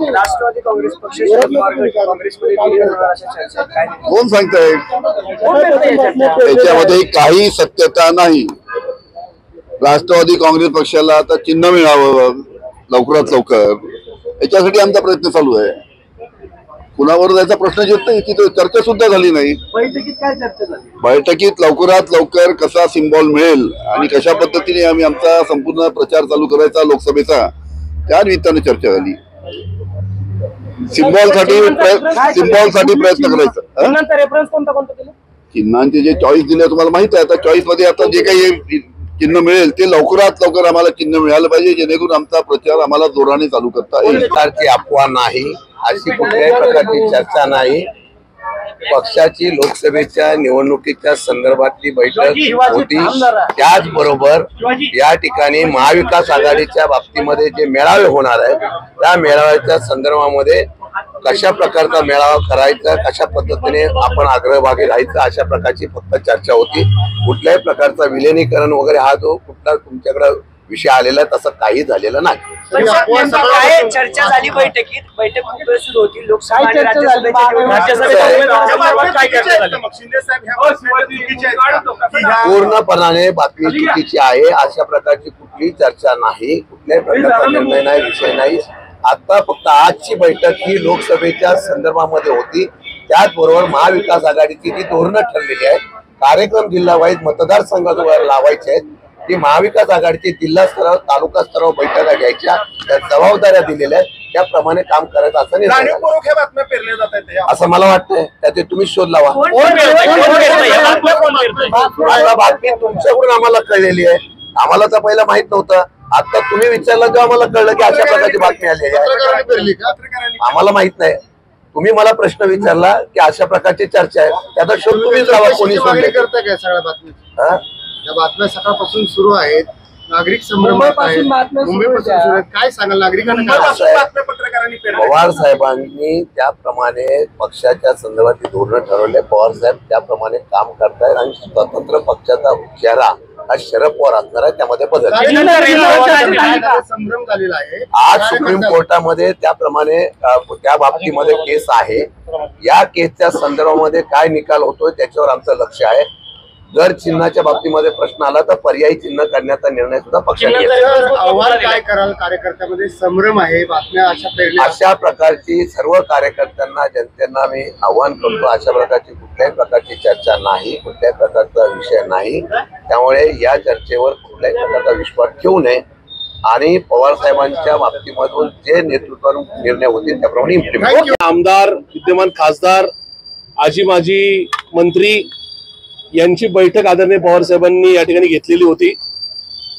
राष्ट्रवादी काँग्रेस पक्ष कोण सांगताय? त्याच्यामध्ये काही सत्यता नाही। राष्ट्रवादी काँग्रेस पक्षाला आता चिन्ह मिळावं लवकरात लवकर, याच्यासाठी आमचा प्रयत्न चालू आहे। कुणावर जायचा प्रश्न येत नाही, की चर्चा सुद्धा झाली नाही। बैठकीत काय चर्चा झाली? बैठकीत लवकरात लवकर कसा सिम्बॉल मिळेल आणि कशा पद्धतीने आम्ही आमचा संपूर्ण प्रचार चालू करायचा लोकसभेचा, त्या निमित्ताने चर्चा झाली। सिम्बॉलसाठी प्रयत्न करायचा। चिन्हांचे जे चॉईस दिले तुम्हाला माहित आहे। आता चॉईस मध्ये आता जे काही चिन्ह मिळेल ते लवकरात लवकर आम्हाला चिन्ह मिळालं पाहिजे, जेणेकरून आमचा प्रचार आम्हाला जोराने चालू करता येईल। प्रकारची अफवा नाही, अशी कुठल्याही प्रकारची चर्चा नाही। पक्षाची लोकसभेच्या निवडणुकीच्या संदर्भातली बैठक होती। त्याचबरोबर या ठिकाणी महाविकास आघाडीच्या बाबतीमध्ये जे मेळावे होणार आहेत, त्या मेळाव्याच्या संदर्भामध्ये कशा प्रकारचा मेळावा करायचा, कशा पद्धतीने आपण अग्रभागी राहायचं, अशा प्रकारची फक्त चर्चा होती। कुठल्याही प्रकारचा विलीनीकरण वगैरे हा जो कुठला तुमच्याकडे विषय आलेला तसं काही झालेलं नाही। काय चर्चा झाली बैठकीत? बैठक खूप वेळ सुरू होती। लोकसभा पूर्णपणाने बातमी चुकीची आहे। अशा प्रकारची कुठलीही चर्चा नाही, कुठल्याही प्रकारचा निर्णय नाही, विषय नाही। आता फक्त आजची बैठक ही लोकसभेच्या संदर्भामध्ये होती। त्याचबरोबर महाविकास आघाडीची जी धोरणं ठरलेली आहेत, कार्यक्रम जिल्हा वाईज मतदारसंघावर लावायचे आहेत, ती महाविकास आघाडीची जिल्हा स्तरावर तालुका स्तरावर बैठका घ्यायच्या, त्या जबाबदाऱ्या दिलेल्या आहेत, त्याप्रमाणे काम करायचं असं नाही असं मला वाटतंय। त्याचे तुम्ही शोध लावा। बातमी तुमच्याकडून आम्हाला कळलेली आहे, आम्हाला तर पहिला माहित नव्हतं। आता तुम्ही विचारलं तेव्हा आम्हाला कळलं की अशा प्रकारची बातमी आलेली आहे। आम्हाला माहित नाही, तुम्ही मला प्रश्न विचारला की अशा प्रकारची चर्चा आहे, त्याचा शोध तुम्हीच लावा। कोणी करता काय सगळ्या बातम्या? या बातम्या सकाळपासून सुरू आहेत, नागरिक संभ्रमात आहेत, मुंबईपासून सुरू आहेत, काय सांगाल नागरिकांना? पवार साहेबांनी त्याप्रमाणे पक्षाच्या संदर्भातील धोरण ठरवले, पवार साहेब त्याप्रमाणे काम करतायत आणि स्वतंत्र पक्षाचा चेहरा हा शरद पवार असणार आहे, त्यामध्ये बदल संभ्रम झालेला आहे। आज सुप्रीम कोर्टामध्ये त्याप्रमाणे त्या बाबतीमध्ये केस आहे। या केसच्या संदर्भामध्ये काय निकाल होतोय त्याच्यावर आमचं लक्ष आहे। जर चिन्हाच्या बाबतीमध्ये प्रश्न आला तर पर्यायी चिन्ह करण्याचा निर्णय सुद्धा पक्षाने घेतला। आव्हान काय कराल? कार्यकर्त्यामध्ये संभ्रम आहे, बातम्या अशा प्रकारची सर्व कार्यकर्त्यांना जनतेला मी आव्हान करतो, अशा प्रकारची कुठल्याही प्रकारची चर्चा नाही, कुठल्याही प्रकारचा विषय नाही। त्यामुळे या चर्चेवर कुठल्याही प्रकारचा विश्वास ठेवू नये आणि पवार साहेबांच्या बाबतीमधून जे नेतृत्व निर्णय होतील त्याप्रमाणे इम्प्लिमेंट। आमदार, विद्यमान खासदार, आजी माजी मंत्री यांची बैठक आदरणीय पवार साहेबांनी या ठिकाणी घेतलेली होती।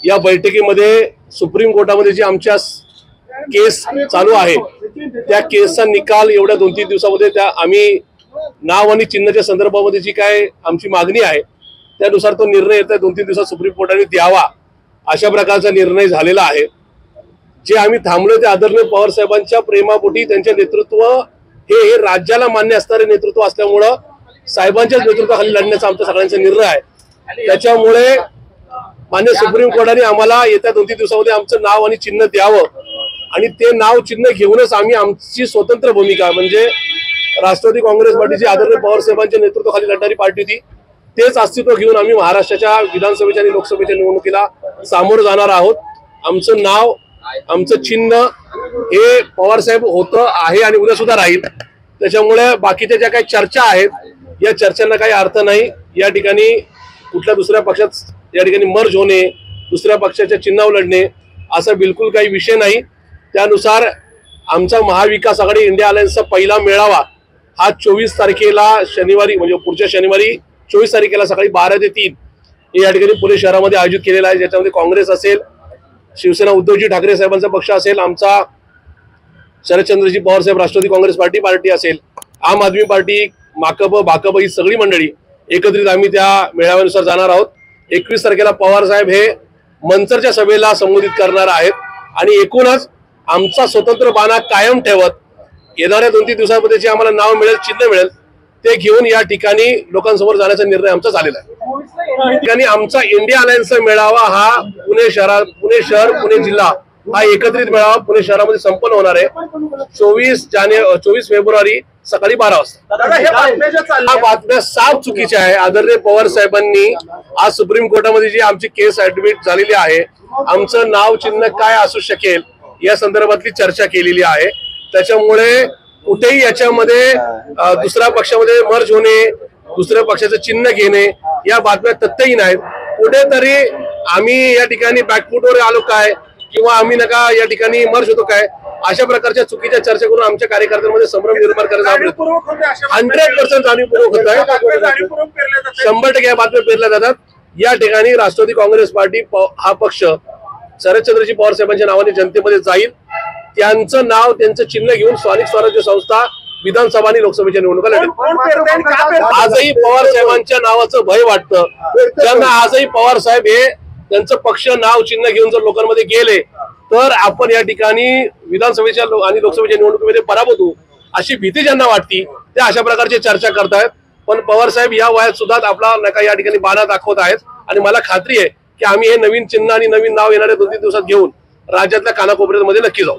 या बैठकीमध्ये सुप्रीम कोर्टामध्ये जी आमच्या केस चालू आहे त्या केसचा निकाल एवढ्या 2-3 दिवसामध्ये त्या आम्ही नाव आणि चिन्हाच्या संदर्भामध्ये जी काय आमची मागणी आहे त्यानुसार तो निर्णय येत्या 2-3 दिवसात सुप्रीम कोर्टाने द्यावा, अशा प्रकारचा निर्णय झालेला आहे। जे आम्ही थांबलोय ते आदरणीय पवार साहेबांच्या प्रेमापोटी, त्यांचे नेतृत्व हे राज्याला मान्य असणारे नेतृत्व असल्यामुळं साहेबांच्याच नेतृत्वाखाली लढण्याचा आमचा सगळ्यांचा निर्णय आहे। त्याच्यामुळे मान्य सुप्रीम कोर्टाने आम्हाला येत्या 2-3 दिवसामध्ये आमचं नाव आणि चिन्ह द्यावं आणि ते नाव चिन्ह घेऊनच आम्ही आमची स्वतंत्र भूमिका, म्हणजे राष्ट्रवादी काँग्रेस पार्टीची आदरणीय पवार साहेबांच्या नेतृत्वाखाली लढणारी पार्टी होती, तेच अस्तित्व घेऊन आम्ही महाराष्ट्राच्या विधानसभेच्या आणि लोकसभेच्या निवडणुकीला सामोरं जाणार आहोत। आमचं नाव, आमचं चिन्ह हे पवार साहेब होतं, आहे आणि उद्या सुद्धा राहील। त्याच्यामुळे बाकीच्या ज्या काही चर्चा आहेत या चर्चांना काही अर्थ नाही। या ठिकाणी कुठल्या दुसऱ्या पक्षात या ठिकाणी मर्ज होणे, दुसऱ्या पक्षाच्या चिन्हावर लढणे असा बिलकुल काही विषय नाही। त्यानुसार आमचा महाविकास आघाडी इंडिया अलायन्सचा पहिला मेळावा हा 24 तारखेला शनिवारी, म्हणजे पुढच्या शनिवारी 24 तारखेला सकाळी 12 ते 3 हे या ठिकाणी पुणे शहरामध्ये आयोजित केलेला आहे। ज्याच्यामध्ये काँग्रेस असेल, शिवसेना उद्धवजी ठाकरे साहेबांचा पक्ष असेल, आमचा शरदचंद्रजी पवार साहेब राष्ट्रवादी काँग्रेस पार्टी असेल, आम आदमी पार्टी, भाकप ही सगळी मंडळी एकत्रित आम्ही त्या मेळाव्यानुसार जाणार आहोत। 21 तारखेला पवार साहेब हे मंचरच्या सभेला संबोधित करणार आहेत आणि एकूणच आमचा स्वतंत्र बाणा कायम ठेवत येणाऱ्या 2-3 दिवसांमध्ये जे आम्हाला नाव मिळेल, चिन्ह मिळेल, ते घेऊन या ठिकाणी लोकांसमोर जाण्याचा निर्णय आमचा झालेला आहे। ठिकाणी आमचा इंडिया अलायन्सचा मेळावा हा पुणे शहर पुणे जिल्हा हा एकत्रित मेळावा पुणे शहरामध्ये संपन्न होणार आहे 24 फेब्रुवारी सकाळी 12 वाजता। या बातम्या साफ चुकीच्या आहे। आदरणीय पवार साहेबांनी आज सुप्रीम कोर्टामध्ये जी आमची केस ऍडमिट झालेली आहे, आमचं नाव चिन्ह काय असू शकेल या संदर्भातली चर्चा केलेली आहे। त्याच्यामुळे कुठेही याच्यामध्ये दुसऱ्या पक्षामध्ये मर्ज होणे, दुसऱ्या पक्षाचं चिन्ह घेणे या बातम्या तथ्यही नाहीत। कुठेतरी आम्ही या ठिकाणी बॅकफुटवर आलो काय किंवा आम्ही नका या ठिकाणी मर्ज होतो काय, अशा प्रकारच्या चुकीच्या चर्चा करून आमच्या कार्यकर्त्यांमध्ये संभ्रम निर्माण करायचा 100% जाणीवपूर्वक होत आहे। 100% या बातम्या पेरल्या जातात। या ठिकाणी राष्ट्रवादी काँग्रेस पार्टी हा पक्ष शरदचंद्रजी पवार साहेबांच्या नावाने जनतेमध्ये जाईल। त्यांचं नाव त्यांचं चिन्ह घेऊन स्थानिक स्वराज्य संस्था विधानसभा आणि लोकसभेच्या निवडणुका लढेल। आजही पवार साहेबांच्या नावाचं भय वाटतं। ज्यांना आजही पवार साहेब हे त्यांचं पक्ष नाव चिन्ह घेऊन जर लोकांमध्ये गेले तर आपण या ठिकाणी विधानसभेच्या आणि लोकसभेच्या निवडणुकीमध्ये पराभूत होऊ अशी भीती ज्यांना वाटती ते अशा प्रकारची चर्चा करतायत। पण पवार साहेब या वयात सुद्धा आपला नका या ठिकाणी बाणा दाखवत आहेत आणि मला खात्री आहे की आम्ही हे नवीन चिन्ह आणि नवीन नाव येणाऱ्या 2-3 दिवसात घेऊन राज्यातल्या कानाकोपऱ्यामध्ये नक्की जाऊ।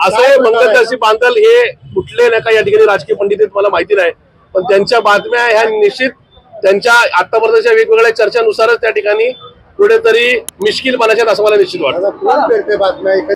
असं मंगलदासी बांधल हे कुठले नका या ठिकाणी राजकीय पंडित आहेत मला माहिती नाही, पण त्यांच्या बातम्या ह्या निश्चित त्यांच्या आतापर्यंतच्या वेगवेगळ्या चर्चानुसारच त्या ठिकाणी कुठेतरी मिश्किल बनायच्यात असं मला निश्चित वाटतं।